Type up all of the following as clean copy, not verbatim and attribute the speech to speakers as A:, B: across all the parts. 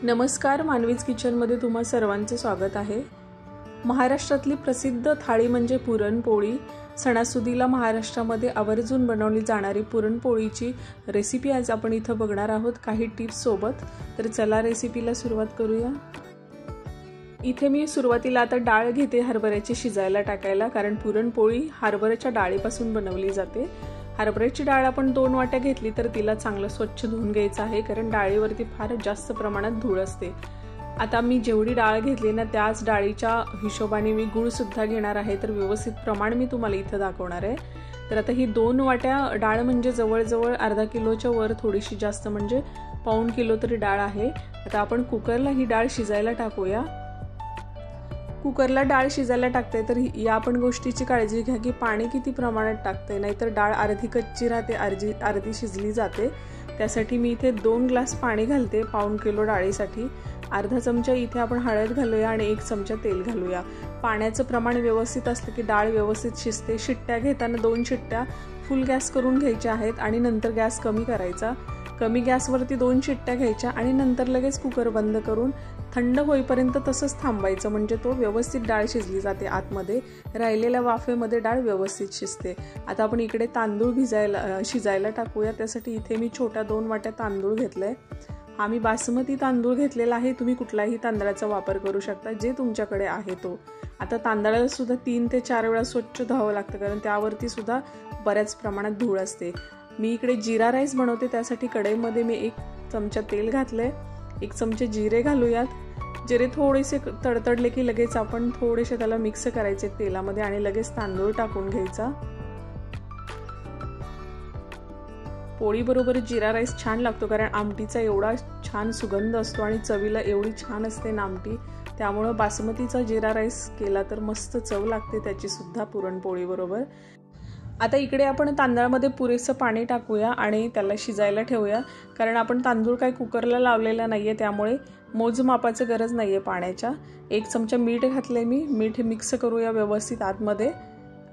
A: नमस्कार, मानवीज किचनमध्ये तुम्हा सर्वांचे स्वागत आहे। महाराष्ट्रातली प्रसिद्ध थाळी म्हणजे पुरणपोळी। सणासुदीला महाराष्ट्रामध्ये आवर्जून बनवली जाणारी पुरणपोळीची रेसिपी आज आपण इथं बघणार आहोत काही टिप्स सोबत। तर चला रेसिपीला सुरुवात करूया। इथे मी सुरुवातीला आता डाळ घेते हरभऱ्याची शिजायला टाकायला, कारण पुरणपोळी हरभऱ्याच्या डाळीपासून बनवली जाते। हरभऱ्याची डाळ आपण 2 वाट्या घेतली तर तिला चांगलं स्वच्छ धुवून घ्यायचं आहे, कारण डाळीवरती फार जास्त प्रमाणात धूळ असते। आता मी जेवढी डाळ घेतली ना त्याच डाळीच्या हिशोबाने मी गूळ सुद्धा घेणार आहे, तर व्यवस्थित प्रमाण मी तुम्हाला इथं दाखवणार आहे। तर आता ही 2 वाट्या डाळ म्हणजे जवळजवळ अर्धा किलोच्या वर, थोडीशी जास्त म्हणजे पाऊण किलो तरी डाळ आहे। आता आपण कुकरला ही डाळ शिजायला टाकूया। कुकरला डाळ शिजायला टाकते तर या पण गोष्टीची काळजी घ्या की पाणी किती प्रमाणात टाकते, नाहीतर डाळ अर्धी कच्ची राहते, अर्धी शिजली जाते। त्यासाठी मी इथे 2 ग्लास पाणी घालते पाऊण किलो डाळीसाठी। अर्धा चमचा इथे आपण हळद घालूया आणि 1 चमचा तेल घालूया। पाण्याचं प्रमाण व्यवस्थित असलं की डाळ व्यवस्थित शिजते। शिट्ट्या घेताना 2 शिट्ट्या फुल गॅस करून घ्यायच्या आहेत आणि नंतर गॅस कमी करायचा। कमी गॅसवरती 2 शिट्ट्या घ्यायच्या आणि नंतर लगेच कुकर बंद करून थंड होईपर्यंत तसंच थांबायचं, म्हणजे तो व्यवस्थित डाळ शिजली जाते। आतमध्ये राहिलेल्या वाफेमध्ये डाळ व्यवस्थित शिजते। आता आपण इकडे तांदूळ शिजायला टाकूया। त्यासाठी इथे मी छोट्या 2 वाट्या तांदूळ घेतलाय। आम्ही बासमती तांदूळ घेतलेला आहे, तुम्ही कुठलाही तांदळाचा वापर करू शकता जे तुमच्याकडे आहे तो। आता तांदळाला सुद्धा 3 ते 4 वेळा स्वच्छ धुवावं लागतं, कारण त्यावरती सुद्धा बऱ्याच प्रमाणात धूळ असते। मी इकडे जिरा राईस बनवते, त्यासाठी कढईमध्ये मी 1 चमचा तेल घातलंय। 1 चमचे जिरे घालूयात। जिरे थोडेसे तडतडले की लगेच आपण थोडेसे त्याला मिक्स करायचे तेलामध्ये आणि लगेच तांदूळ टाकून घ्यायचा। पोळी बरोबर जिरा राईस छान लागतो, कारण आमटीचा एवढा छान सुगंध असतो आणि चवीला एवढी छान असते ना आमटी, त्यामुळे बासमतीचा जिरा राईस केला तर मस्त चव लागते त्याची सुद्धा पुरणपोळी बरोबर। आता इकडे आपण तांदळामध्ये पुरेसं पाणी टाकूया आणि त्याला शिजायला ठेवूया, कारण आपण तांदूळ काय कुकरला लावलेला नाहीये, त्यामुळे मोजमापाचं गरज नाहीये पाण्याच्या। 1 चमचा मीठ घातले मी। मीठ मिक्स करूया व्यवस्थित आतमध्ये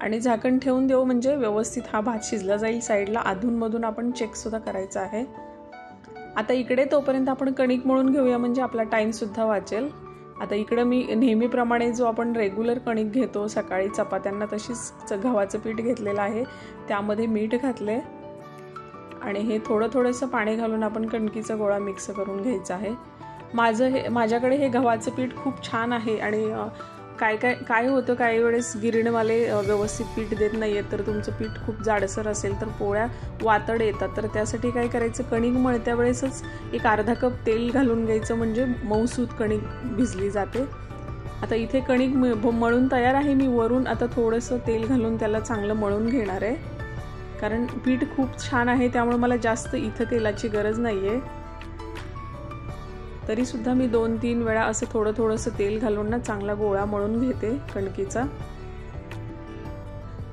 A: आणि झाकण ठेवून देऊ, म्हणजे व्यवस्थित हा भात शिजला जाईल। साईडला अधूनमधून आपण चेक सुद्धा करायचा आहे। आता इकडे तोपर्यंत आपण कणिक मळून घेऊया, म्हणजे आपला टाइम सुद्धा वाचेल। आता इकडे मी नेहमीप्रमाणे जो आपण रेग्युलर कणिक घेतो सकाळी चपात्यांना, तशीच गव्हाचं पीठ घेतलेलं आहे। त्यामध्ये मीठ घातले आणि हे थोडंसं पाणी घालून आपण कणकीचा गोळा मिक्स करून घ्यायचा आहे। माझ्याकडे हे गव्हाचं पीठ खूप छान आहे आणि काय होतं काही वेळेस गिरणीवाले व्यवस्थित पीठ देत नाहीयेत, तर तुमचं पीठ खूप जाडसर असेल तर पोळ्या वातड येतात। तर त्यासाठी काय करायचं, कणिक मळत्या वेळेसच 1 अर्धा कप तेल घालून घ्यायचं, म्हणजे मऊसूत कणिक भिजली जाते। आता इथे कणिक मळून तयार आहे। मी वरून आता थोडंसं तेल घालून त्याला चांगलं मळून घेणार आहे, कारण पीठ खूप छान आहे त्यामुळे मला जास्त इथं तेलाची गरज नाहीये। तरी सुद्धा मी 2-3 वेळा असं थोडंसं तेल घालून ना चांगला गोळा मळून घेते कणकीचा।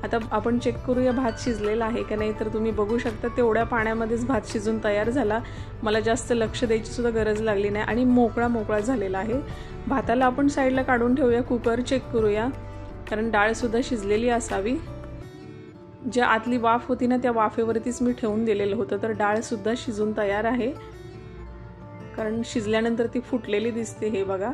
A: आता आपण चेक करूया भात शिजलेला आहे का नाही। तर तुम्ही बघू शकता तेवढ्या पाण्यामध्येच भात शिजून तयार झाला। मला जास्त लक्ष द्यायची सुद्धा गरज लागली नाही आणि मोकळा झालेला आहे। भाताला आपण साईडला काढून ठेवूया। कुकर चेक करूया, कारण डाळ सुद्धा शिजलेली असावी। जे आतली वाफ होती ना त्या वाफेवरतीच मी ठेवून दिलेलं होतं, तर डाळ सुद्धा शिजून तयार आहे। कारण शिजल्यानंतर ती फुटलेली दिसते, हे बघा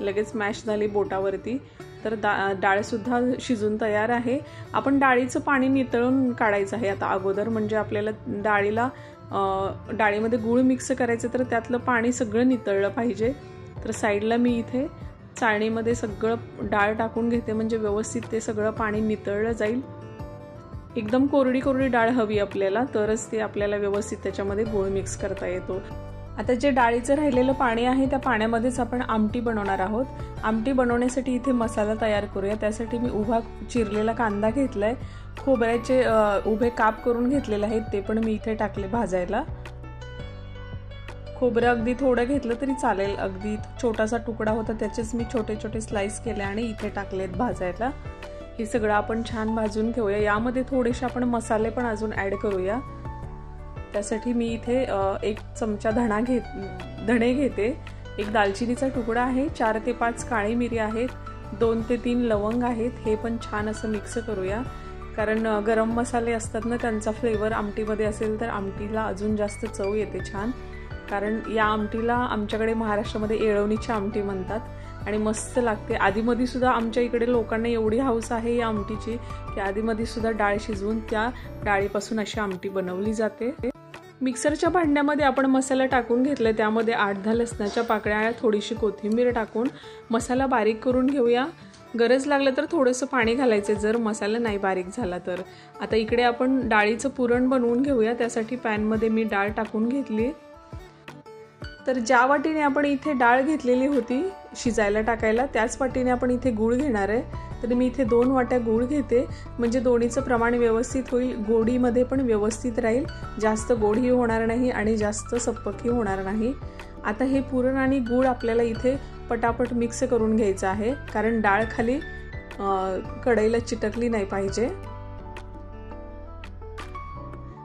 A: लगेच मॅश झाली बोटावरती। तर डाळ सुद्धा शिजून तयार आहे। आपण डाळीचं पाणी नितळून काढायचं आहे आता अगोदर, म्हणजे आपल्याला डाळीमध्ये गूळ मिक्स करायचं, तर त्यातलं पाणी सगळं नितळलं पाहिजे। तर साईडला मी इथे चाळणीमध्ये सगळं डाळ टाकून घेते, म्हणजे व्यवस्थित ते सगळं पाणी नितळलं जाईल। एकदम कोरडी डाळ हवी आपल्याला, तरच ते आपल्याला व्यवस्थित त्याच्यामध्ये गूळ मिक्स करता येतो। आता जे डाळीचं राहिलेलं पाणी आहे त्या पाण्यामध्येच आपण आमटी बनवणार आहोत। आमटी बनवण्यासाठी इथे मसाला तयार करूया। त्यासाठी मी उभा चिरलेला कांदा घेतलाय, खोबऱ्याचे उभे काप करून घेतलेले आहेत, ते पण मी इथे टाकले भाजायला। खोबरं अगदी थोडं घेतलं तरी चालेल, अगदी छोटासा तुकडा होता त्याचेच मी छोटे स्लाइस केले आणि इथे टाकलेत भाजायला। हे सगळं आपण छान भाजून घेऊया। यामध्ये थोडेसे आपण मसाले पण अजून ऍड करूया। त्यासाठी मी इथे 1 चमचा धणे घेते, 1 दालचिनीचा तुकडा आहे, 4 ते 5 काळी मिरी आहेत, 2 ते 3 लवंग आहेत। हे पण छान असं मिक्स करूया, कारण गरम मसाले असतात ना त्यांचा फ्लेवर आमटीमध्ये असेल तर आमटीला अजून जास्त चव येते छान। कारण या आमटीला आमच्याकडे महाराष्ट्रामध्ये येळवणीची आमटी म्हणतात आणि मस्त लागते। आधीमध्ये सुद्धा आमच्या इकडे लोकांना एवढी हौस आहे या आमटीची की आधीमध्ये सुद्धा डाळ शिजवून त्या डाळीपासून अशी आमटी बनवली जाते। मिक्सरच्या भांड्यामध्ये आपण मसाला टाकून घेतला, त्यामध्ये 8-10 लसणाच्या पाकळ्या, थोडीशी कोथिंबीर टाकून मसाला बारीक करून घेऊया। गरज लागलं तर थोडंसं पाणी घालायचं जर मसाला नाही बारीक झाला तर। आता इकडे आपण डाळीचं पुरण बनवून घेऊया। त्यासाठी पॅनमध्ये मी डाळ टाकून घेतली। तर ज्या वाटीने आपण इथे डाळ घेतलेली होती शिजायला टाकायला त्याच वाटीने आपण इथे गूळ घेणार आहे। तर मी इथे 2 वाट्या गूळ घेते, म्हणजे दोन्हीचं प्रमाण व्यवस्थित होईल, गोडीमध्ये पण व्यवस्थित राहील, जास्त गोडही होणार नाही आणि जास्त सप्पकही होणार नाही। आता हे पुरण आणि गूळ आपल्याला इथे पटापट मिक्स करून घ्यायचं आहे, कारण डाळ खाली कढईला चिटकली नाही पाहिजे।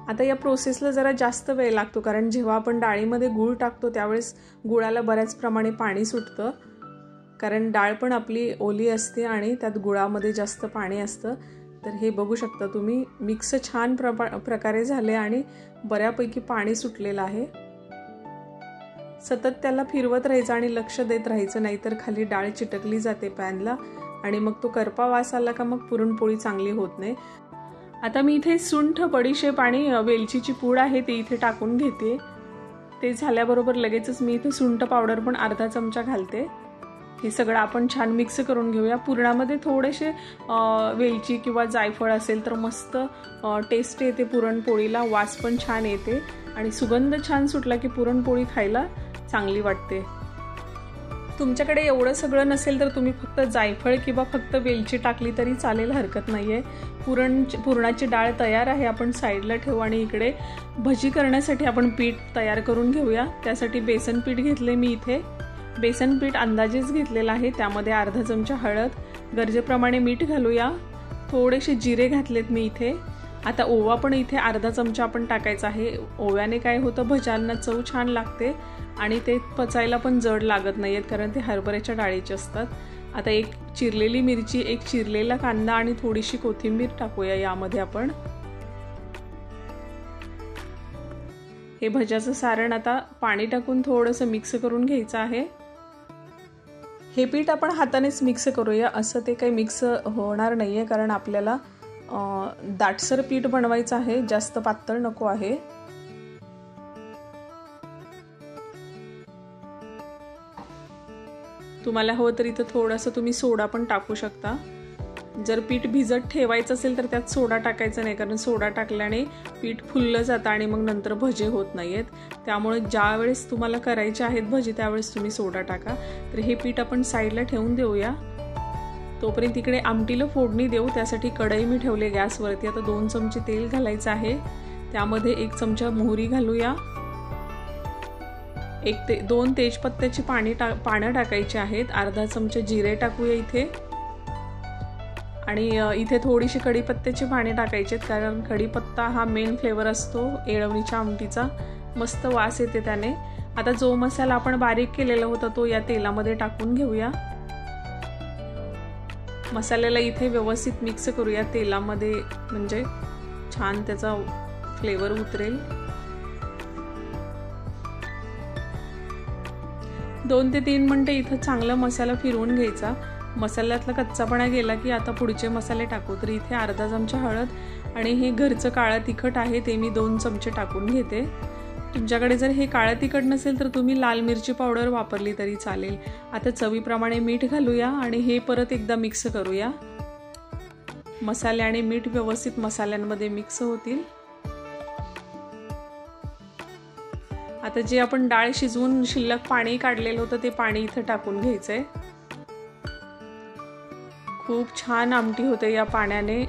A: आता या प्रोसेसला जरा जास्त वेळ लागतो, कारण जेव्हा आपण डाळीमध्ये गूळ टाकतो त्यावेळेस गुळाला बऱ्याच प्रमाणे पाणी सुटतं, कारण डाळ पण आपली ओली असते आणि त्यात गुळामध्ये जास्त पाणी असतं। तर हे बघू शकता तुम्ही, मिक्स छान प्रकारे झाले आणि बऱ्यापैकी पाणी सुटलेलं आहे। सतत त्याला फिरवत राहायचं आणि लक्ष देत राहायचं, नाहीतर खाली डाळ चिटकली जाते पॅनला आणि मग तो करपा वास आला का मग पुरणपोळी चांगली होत नाही। आता मी इथे सुंठ, बडीशेप आणि वेलचीची पूड आहे ते इथे टाकून घेते। ते झाल्याबरोबर लगेचच मी इथे सुंठ पावडर पण अर्धा चमचा घालते। हे सगळं आपण छान मिक्स करून घेऊया। पुरणामध्ये थोडेसे वेलची किंवा जायफळ असेल तर मस्त टेस्ट येते पुरणपोळीला, वास पण छान येते आणि सुगंध छान सुटला की पुरणपोळी खायला चांगली वाटते। तुमच्याकडे एवढं सगळं नसेल तर तुम्ही फक्त जायफळ किंवा फक्त वेलची टाकली तरी चालेल, हरकत नाहीये। पुरणाची डाळ तयार आहे, आपण साईडला ठेवू आणि इकडे भजी करण्यासाठी आपण पीठ तयार करून घेऊया। त्यासाठी बेसन पीठ घेतले मी इथे, बेसन पीठ अंदाजेच घेतलेलं आहे। त्यामध्ये अर्धा चमचा हळद, गरजेप्रमाणे मीठ घालूया, थोडेसे जिरे घातलेत मी इथे। आता ओवा पण इथे अर्धा चमचा आपण टाकायचा आहे। ओव्याने काय होतं, भज्यांना चव छान लागते आणि ते पचायला पण जड लागत नाहीत, कारण ते हरभऱ्याच्या डाळीचे असतात। आता एक चिरलेली मिरची, एक चिरलेला कांदा आणि थोडीशी कोथिंबीर टाकूया यामध्ये आपण। हे भज्याचं सारण आता पाणी टाकून थोडंसं मिक्स करून घ्यायचं आहे। हे पीठ आपण हातानेच मिक्स करूया, असं ते काही मिक्स होणार नाहीये, कारण आपल्याला दाटसर पीठ बनवायचं आहे, जास्त पातळ नको आहे। तुम्हाला हवं तर इथं थोडंसं तुम्ही सोडा पण टाकू शकता। जर पीठ भिजत ठेवायचं असेल तर त्यात सोडा टाकायचा नाही, कारण सोडा टाकल्याने पीठ फुललं जातं आणि मग नंतर भजे होत नाहीत। त्यामुळे ज्या वेळेस तुम्हाला करायचे आहेत भजी त्यावेळेस तुम्ही सोडा टाका। तर हे पीठ आपण साईडला ठेवून देऊया, तोपर्यंत इकडे आमटीला फोडणी देऊ। त्यासाठी कढई मी ठेवले गॅसवरती। आता 2 चमचे तेल घालायचं आहे, त्यामध्ये 1 चमचा मोहरी घालूया, 2 तेजपत्त्याची पानं टाकायची आहेत, अर्धा चमचा जिरे टाकूया इथे आणि इथे थोडीशी कढीपत्त्याची पाने टाकायची आहेत, कारण कढीपत्ता हा मेन फ्लेवर असतो येळवणीच्या आमटीचा, मस्त वास येते त्याने। आता जो मसाला आपण बारीक केलेला होता तो या तेलामध्ये टाकून घेऊया। मसाल्याला इथे व्यवस्थित मिक्स करूया तेलामध्ये, म्हणजे छान त्याचा फ्लेवर उतरेल। 2 ते 3 मिनिटे इथं चांगला मसाला फिरवून घ्यायचा। मसाल्यातला कच्चापणा गेला की आता पुढचे मसाले टाकू। तर इथे अर्धा चमचा हळद आणि हे घरचं काळं तिखट आहे ते मी 2 चमचे टाकून घेते। तुमच्याकडे जर हे काळं तिखट नसेल तर तुम्ही लाल मिरची पावडर वापरली तरी चालेल। आता चवीप्रमाणे मीठ घालूया आणि हे परत एकदा मिक्स करूया। मसाले आणि मीठ व्यवस्थित मसाल्यांमध्ये मिक्स होतील। आता जे आपण डाळ शिजवून शिल्लक पाणी काढलेलं होतं ते पाणी इथं टाकून घ्यायचंय। खूप छान आमटी होते या पाण्याने,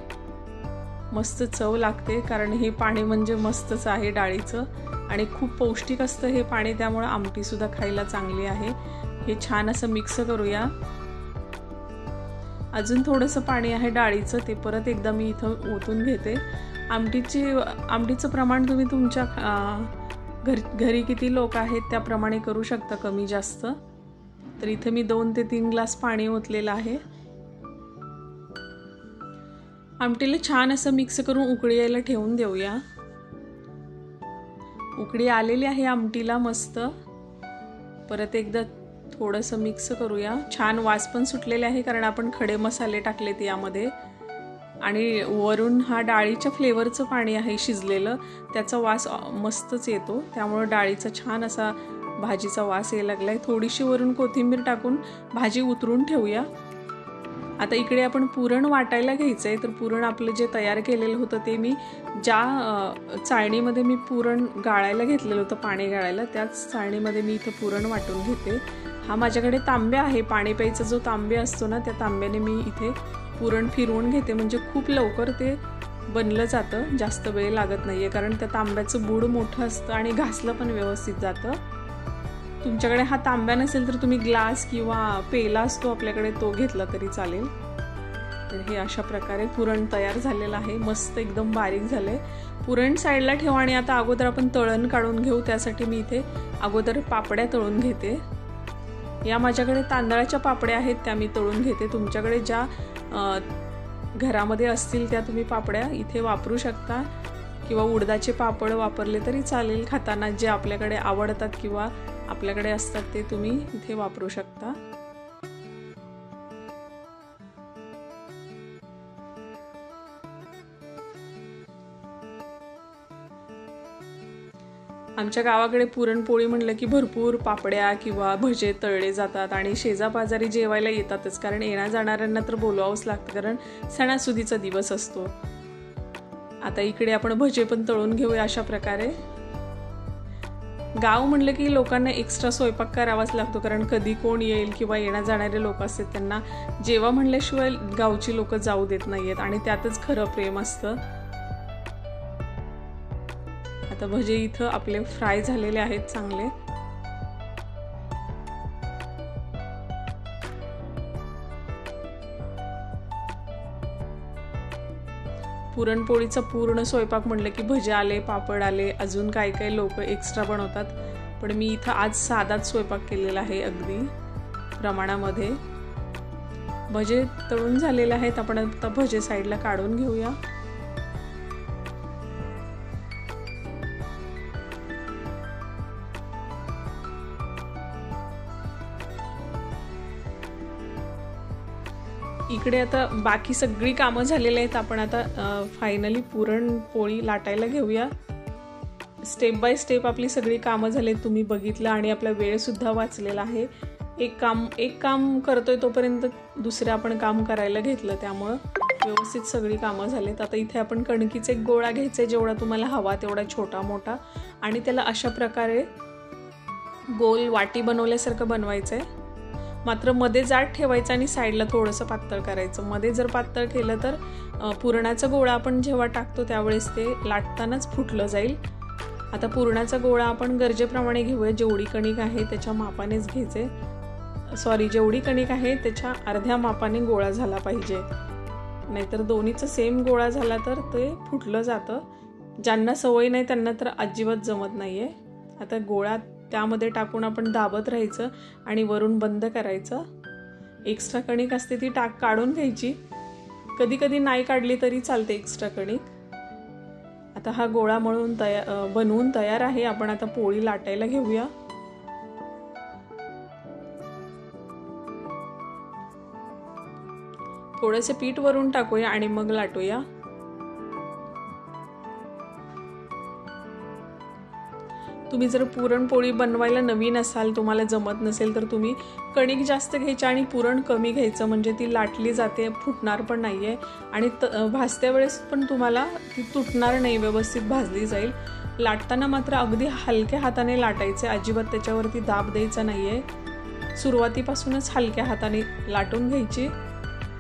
A: मस्त चव लागते, कारण हे पाणी म्हणजे मस्तच आहे डाळीचं आणि खूप पौष्टिक असतं हे पाणी, त्यामुळे आमटी सुद्धा खायला चांगली आहे। हे छान असं मिक्स करूया। अजून थोडंसं पाणी आहे डाळीचं, ते परत एकदा मी इथं ओतून घेते। आमटीचं प्रमाण तुम्ही तुमच्या घरी किती लोक आहेत त्याप्रमाणे करू शकता, कमी जास्त। तर इथे मी 2 ते 3 ग्लास पाणी ओतलेलं आहे। आमटीला छान असं मिक्स करून उकळी यायला ठेवून देऊया। उकळी आलेली आहे आमटीला मस्त. परत एकदा थोडंसं मिक्स करूया. छान वास पण सुटलेले आहे कारण आपण खडे मसाले टाकलेत यामध्ये. आणि वरून हा डाळीच्या फ्लेवरचं पाणी आहे शिजलेलं, त्याचा वास मस्तच येतो. त्यामुळे डाळीचा छान असा भाजीचा वास यायला लागलाय. थोडीशी वरून कोथिंबीर टाकून भाजी उतरून ठेवूया. आता इकडे आपण पुरण वाटायला घ्यायचं आहे. तर पुरण आपलं जे तयार केलेलं होतं ते मी ज्या चाळणीमध्ये मी पुरण गाळायला घेतलेलं होतं, पाणी गाळायला, त्याच चाळणीमध्ये मी इथं पुरण वाटून घेते. हा माझ्याकडे तांब्या आहे, पाणी प्यायचा जो तांब्या असतो ना, त्या तांब्याने मी इथे पुरण फिरवून घेते. म्हणजे खूप लवकर ते बनलं जातं, जास्त वेळ लागत नाही आहे. कारण त्या तांब्याचं बूड मोठं असतं आणि घासलं पण व्यवस्थित जातं. तुमच्याकडे हा तांब्या नसेल तर तुम्ही ग्लास किंवा पेला असतो आपल्याकडे, तो घेतला तरी चालेल. तर हे अशा प्रकारे पुरण तयार झालेलं आहे. मस्त एकदम बारीक झालंय. पुरण साईडला ठेवा आणि आता अगोदर आपण तळण काढून घेऊ. त्यासाठी मी इथे अगोदर पापड्या तळून घेते. या माझ्याकडे तांदळाच्या पापड्या आहेत, त्या मी तळून घेते. तुमच्याकडे ज्या घरामध्ये असतील त्या तुम्ही पापड्या इथे वापरू शकता किंवा उडदाचे पापड वापरले तरी चालेल. खाताना जे आपल्याकडे आवडतात किंवा आपल्याकडे असतात ते तुम्ही इथे वापरू शकता. आमच्या गावाकडे पुरणपोळी म्हणलं की भरपूर पापड्या किंवा भजे तळले जातात आणि शेजापाजारी जेवायला येतातच. कारण येण्या जाणाऱ्यांना तर बोलवावंच लागतं, कारण सणासुदीचा दिवस असतो. आता इकडे आपण भजे पण तळून घेऊया अशा प्रकारे. गाव म्हणलं की लोकांना एक्स्ट्रा स्वयंपाक करावाच लागतो, कारण कधी कोण येईल किंवा येण्या जाणारे लोक असतात, त्यांना जेवा म्हणल्याशिवाय गावची लोक जाऊ देत नाहीयेत आणि त्यातच खरं प्रेम असतं. आता भजे इथं आपले फ्राय झालेले आहेत चांगले. पुरणपोळीचा पूर्ण स्वयंपाक म्हणलं की भजे आले, पापड आले, अजून काही काही लोक एक्स्ट्रा बनवतात. पण मी इथं आज साधाच स्वयंपाक केलेला आहे अगदी प्रमाणामध्ये. भजे तळून झालेले आहेत. आपण आता भजे साईडला काढून घेऊया. इकडे आता बाकी सगळी कामं झालेली आहेत. आपण आता फायनली पुरणपोळी लाटायला घेऊया. स्टेप बाय स्टेप आपली सगळी कामं झाली, तुम्ही बघितलं आणि आपला वेळ सुद्धा वाचलेला आहे. एक काम करतोय तोपर्यंत दुसरं आपण काम करायला घेतलं, त्यामुळं व्यवस्थित सगळी कामं झालीत. आता इथे आपण कणकीचा एक गोळा घ्यायचा, जेवढा तुम्हाला हवा तेवढा छोटा मोठा, आणि त्याला अशा प्रकारे गोल वाटी बनवल्यासारखं बनवायचं आहे. मात्र मध्ये जाड ठेवायचं आणि साईडला थोडंसं पातळ करायचं. मध्ये जर पातळ केलं तर पुरणाचा गोळा आपण जेव्हा टाकतो त्यावेळेस ते लाटतानाच फुटलं जाईल. आता पुरणाचा गोळा आपण गरजेप्रमाणे घेऊया. जेवढी कणिक आहे त्याच्या मापानेच घ्यायचे. जेवढी कणिक आहे त्याच्या अर्ध्या मापाने गोळा झाला पाहिजे, नाहीतर दोन्हीचा सेम गोळा झाला तर ते फुटलं जातं. ज्यांना सवय नाही त्यांना तर अजिबात जमत नाहीये. आता गोळा त्यामध्ये टाकून आपण दाबत राहायचं आणि वरून बंद करायचं. एक्स्ट्रा कणिक असते ती काढून घ्यायची. कधी कधी नाही काढली तरी चालते एक्स्ट्रा कणिक. आता हा गोळा बनवून तयार आहे. आपण आता पोळी लाटायला घेऊया. थोडेसे पीठ वरून टाकूया आणि मग लाटूया. तुम्ही जर पुरणपोळी बनवायला नवीन असाल, तुम्हाला जमत नसेल, तर तुम्ही कणिक जास्त घ्यायची आणि पुरण कमी घ्यायचं, म्हणजे ती लाटली जाते, फुटणार पण नाहीये आणि भाजत्या वेळेस पण तुम्हाला ती तुटणार नाही, व्यवस्थित भाजली जाईल. लाटताना मात्र अगदी हलक्या हाताने लाटायचे, अजिबात त्याच्यावरती दाब द्यायचा नाहीये. सुरुवातीपासूनच हलक्या हाताने लाटून घ्यायची.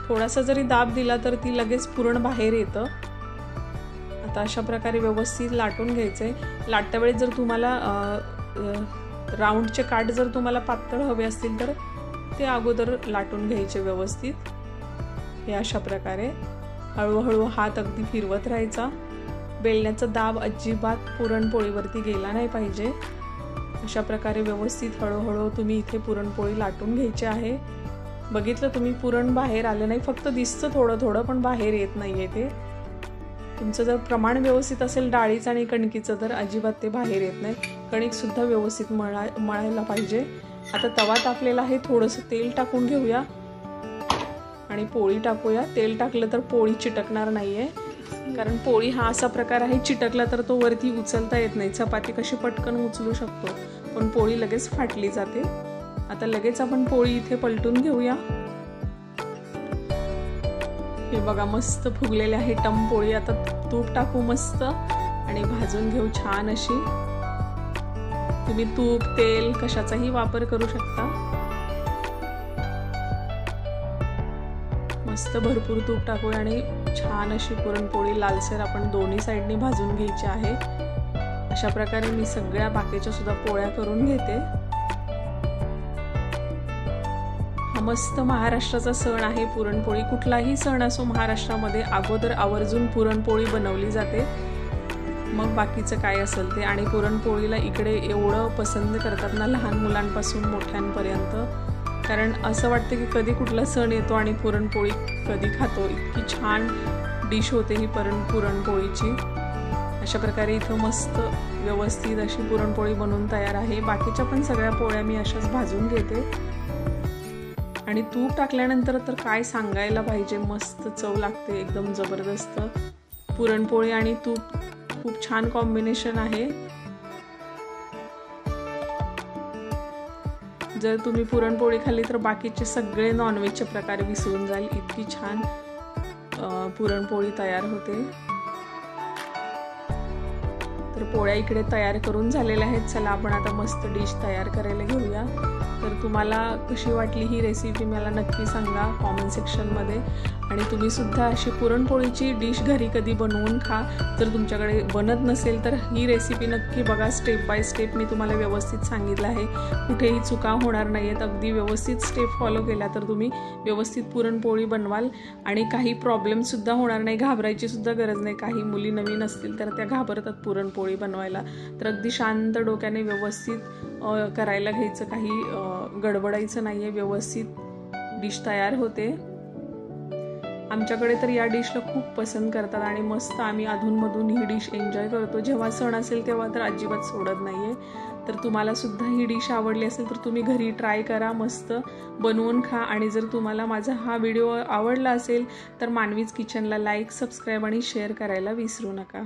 A: थोडासा जरी दाब दिला तर ती लगेच पुरण बाहेर येतं. आता अशा प्रकारे व्यवस्थित लाटून घ्यायचे. लाटत्या वेळेस जर तुम्हाला राऊंडचे काठ जर तुम्हाला पातळ हवे असतील तर ते अगोदर लाटून घ्यायचे व्यवस्थित. हे अशा प्रकारे हळूहळू हात अगदी फिरवत राहायचा. बेलण्याचा दाब अजिबात पुरणपोळीवरती गेला नाही पाहिजे. अशा प्रकारे व्यवस्थित हळूहळू तुम्ही इथे पुरणपोळी लाटून घ्यायची आहे. बघितलं तुम्ही, पुरण बाहेर आलं नाही, फक्त दिसतं थोडं थोडं पण बाहेर येत नाहीये ते. तुमचं जर प्रमाण व्यवस्थित असेल डाळीचं आणि कणकीचं तर अजिबात ते बाहेर येत नाही. कणिकसुद्धा व्यवस्थित मळायला पाहिजे. आता तवा तापलेला आहे, थोडंसं तेल टाकून घेऊया आणि पोळी टाकूया. तेल टाकलं तर पोळी चिटकणार नाही आहे, कारण पोळी हा असा प्रकार आहे चिटकला तर तो वरती उचलता येत नाही. चपाती कशी पटकन उचलू शकतो, पण पोळी लगेच फाटली जाते. आता लगेच आपण पोळी इथे पलटून घेऊया. हे बघा मस्त फुगलेले आहे टम पोळी. आता तूप टाकू मस्त आणि भाजून घेऊ छान अशी. तुम्ही तूप तेल कशाचाही वापर करू शकता. मस्त भरपूर तूप टाकूया आणि छान अशी पुरणपोळी लालसर आपण दोन्ही साईडनी भाजून घ्यायची आहे. अशा प्रकारे मी सगळ्या बाकीच्या सुद्धा पोळ्या करून घेते. मस्त महाराष्ट्राचा सण आहे पुरणपोळी. कुठलाही सण असो महाराष्ट्रामध्ये अगोदर आवर्जून पुरणपोळी बनवली जाते, मग बाकीचं काय असेल ते. आणि पुरणपोळीला इकडे एवढं पसंत करतात ना लहान मुलांपासून मोठ्यांपर्यंत, कारण असं वाटतं की कधी कुठला सण येतो आणि पुरणपोळी कधी खातो. इतकी छान डिश होते ही पुरणपोळीची. अशा प्रकारे इथं मस्त व्यवस्थित अशी पुरणपोळी बनवून तयार आहे. बाकीच्या पण सगळ्या पोळ्या मी अशाच भाजून घेते. आणि तूप टाकल्यानंतर तर काय सांगायला पाहिजे, मस्त चव लागते एकदम जबरदस्त. पुरणपोळी आणि तूप खूप छान कॉम्बिनेशन आहे. जर तुम्ही पुरणपोळी खाल्ली तर बाकीचे सगळे नॉनव्हेजचे प्रकार विसरून जाईल. इतकी छान पुरणपोळी तयार होते. तर पोळ्या इकडे तयार करून झालेल्या आहेत. चला आपण आता मस्त डिश तयार करायला घेऊया. तर तुम्हाला कशी वाटली ही रेसिपी मला नक्की सांगा कॉमेंट सेक्शनमध्ये. आणि तुम्ही सुद्धा अशी पुरणपोळीची डिश घरी कधी बनवून खा. जर तुमच्याकडे बनत नसेल तर ही रेसिपी नक्की बघा. स्टेप बाय स्टेप मी तुम्हाला व्यवस्थित सांगितलं आहे. कुठेही चुका होणार नाही आहेत. अगदी व्यवस्थित स्टेप फॉलो केल्या तर तुम्ही व्यवस्थित पुरणपोळी बनवाल आणि काही प्रॉब्लेमसुद्धा होणार नाही. घाबरायची सुद्धा गरज नाही. काही मुली नवीन असतील तर त्या घाबरतात पुरणपोळी बनवायला, तर अगदी शांत डोक्याने व्यवस्थित करायला घ्यायचं. काही गडबडायचं नाही आहे. व्यवस्थित डिश तयार होते. आमच्याकडे तर या डिशला खूप पसंत करतात आणि मस्त आम्ही अधूनमधून ही डिश एन्जॉय करतो. जेव्हा सण असेल तेव्हा तर अजिबात सोडत नाही आहे. तर तुम्हाला सुद्धा ही डिश आवडली असेल तर तुम्ही घरी ट्राय करा, मस्त बनवून खा. आणि जर तुम्हाला माझा हा व्हिडिओ आवडला असेल तर मानवीज किचनला लाईक, सबस्क्राईब आणि शेअर करायला विसरू नका.